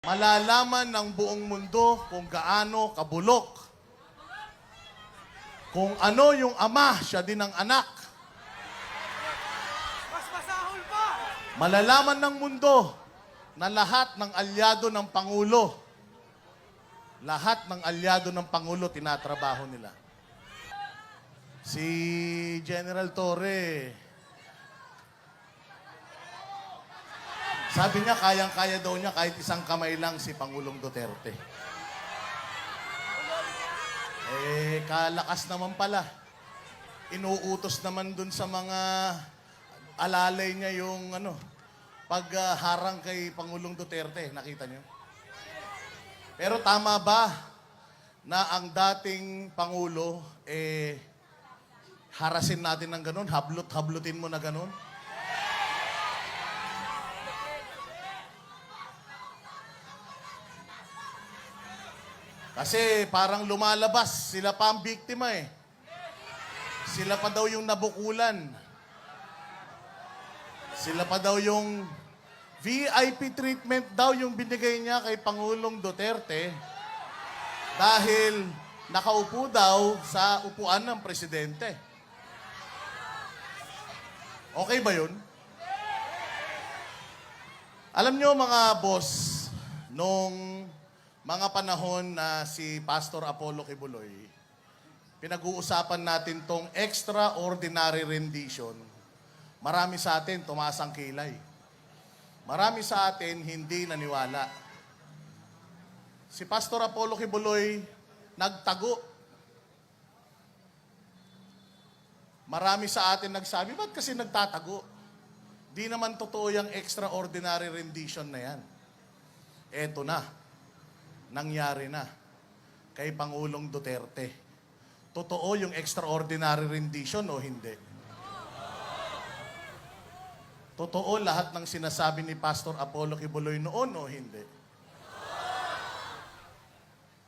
Malalaman ng buong mundo kung gaano kabulok. Kung ano yung ama, siya din ang anak. Mas masahol pa! Malalaman ng mundo na lahat ng alyado ng Pangulo, lahat ng alyado ng Pangulo, tinatrabaho nila. Si General Torre, sabi niya, kayang-kaya daw niya kahit isang kamay lang si Pangulong Duterte. Kalakas naman pala. Inuutos naman dun sa mga alalay niya yung pagharang kay Pangulong Duterte. Nakita niyo? Pero tama ba na ang dating Pangulo, harasin natin ng ganun? Hablot-hablutin mo na ganun? Kasi parang lumalabas, sila pa ang biktima eh. Sila pa daw yung nabukulan. Sila pa daw yung VIP treatment daw yung binigay niya kay Pangulong Duterte dahil nakaupo daw sa upuan ng presidente. Okay ba yun? Alam nyo mga boss, nung mga panahon na si Pastor Apollo Kibuloy, pinag-uusapan natin tong extraordinary rendition. Marami sa atin tumaas ang kilay. Marami sa atin hindi naniwala. Si Pastor Apollo Kibuloy nagtago. Marami sa atin nagsabi, ba't kasi nagtatago? Di naman totoo yung extraordinary rendition na yan. Eto na. Nangyari na kay Pangulong Duterte. Totoo yung extraordinary rendition o hindi? Totoo lahat ng sinasabi ni Pastor Apollo Kibuloy noon o hindi?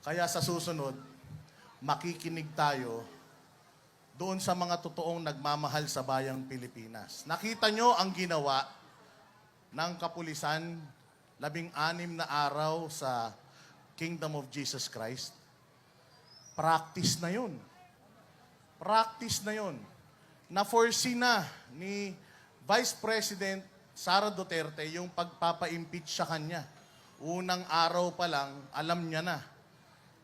Kaya sa susunod, makikinig tayo doon sa mga totoong nagmamahal sa bayang Pilipinas. Nakita nyo ang ginawa ng kapulisan 16 na araw sa Kingdom of Jesus Christ. Practice na yun. Practice na yun. Na-foresee na ni Vice President Sara Duterte yung pagpapa-impeach sa kanya. Unang araw pa lang, alam niya na.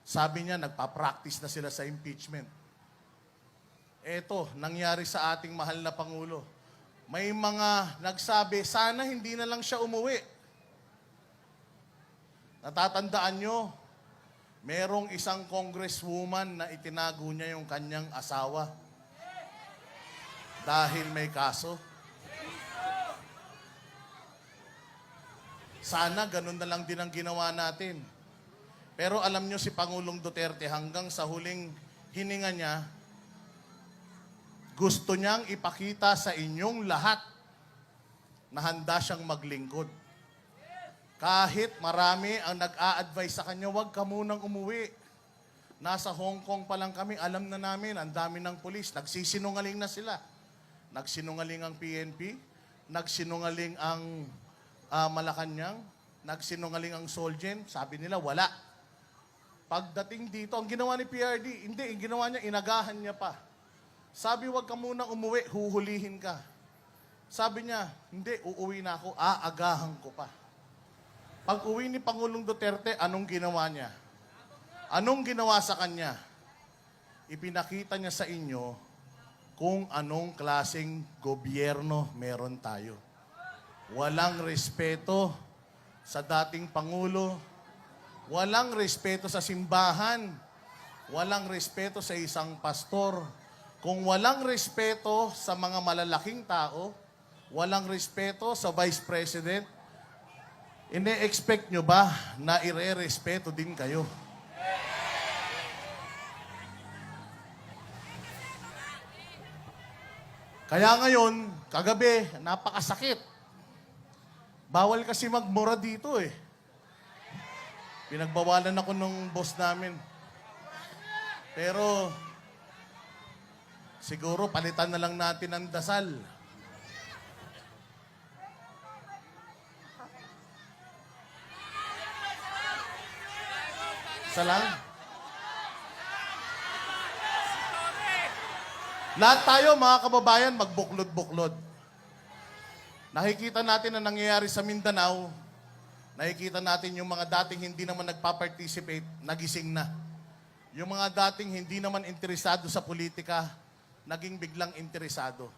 Sabi niya, nagpa-practice na sila sa impeachment. Eto, nangyari sa ating mahal na Pangulo. May mga nagsabi, sana hindi na lang siya umuwi. Natatandaan nyo, merong isang congresswoman na itinago niya yung kanyang asawa dahil may kaso. Sana ganun na lang din ang ginawa natin. Pero alam nyo si Pangulong Duterte hanggang sa huling hininga niya, gusto niyang ipakita sa inyong lahat na handa siyang maglingkod. Kahit marami ang nag-a-advise sa kanya, huwag ka munang umuwi. Nasa Hong Kong pa lang kami, alam na namin, ang dami ng pulis. Nagsisinungaling na sila. Nagsinungaling ang PNP, nagsinungaling ang Malacanang, nagsinungaling ang Solgen. Sabi nila, wala. Pagdating dito, ang ginawa ni PRD, hindi, ang ginawa niya, inagahan niya pa. Sabi, huwag ka munang umuwi, huhulihin ka. Sabi niya, hindi, uuwi na ako, aagahan ko pa. Pag uwi ni Pangulong Duterte, anong ginawa niya? Anong ginawa sa kanya? Ipinakita niya sa inyo kung anong klaseng gobyerno meron tayo. Walang respeto sa dating Pangulo, walang respeto sa simbahan, walang respeto sa isang pastor. Kung walang respeto sa mga malalaking tao, walang respeto sa Vice President, ine-expect nyo ba na ire-respeto din kayo? Kaya ngayon, kagabi, napakasakit. Bawal kasi magmura dito eh. Pinagbawalan ako nung boss namin. Pero, siguro palitan na lang natin ang dasal. Isa lang. Lahat tayo, mga kababayan, magbuklod-buklod. Nakikita natin na nangyayari sa Mindanao. Nakikita natin yung mga dating hindi naman nagpa-participate, nagising na. Yung mga dating hindi naman interesado sa politika, naging biglang interesado.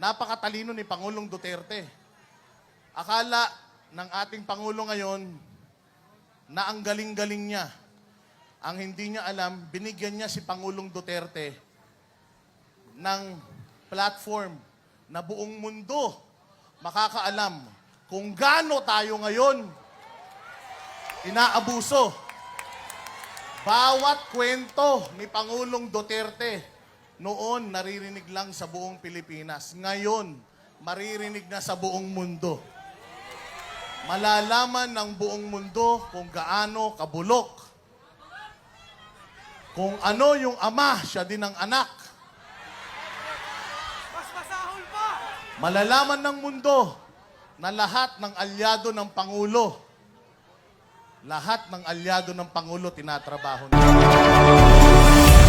Napakatalino ni Pangulong Duterte. Akala ng ating Pangulo ngayon na ang galing-galing niya. Ang hindi niya alam, binigyan niya si Pangulong Duterte ng platform na buong mundo makakaalam kung gaano tayo ngayon inaabuso. Bawat kwento ni Pangulong Duterte noon naririnig lang sa buong Pilipinas. Ngayon, maririnig na sa buong mundo. Malalaman ng buong mundo kung gaano kabulok. Kung ano yung ama, siya din ang anak. Malalaman ng mundo na lahat ng alyado ng Pangulo, lahat ng alyado ng Pangulo tinatrabaho niya.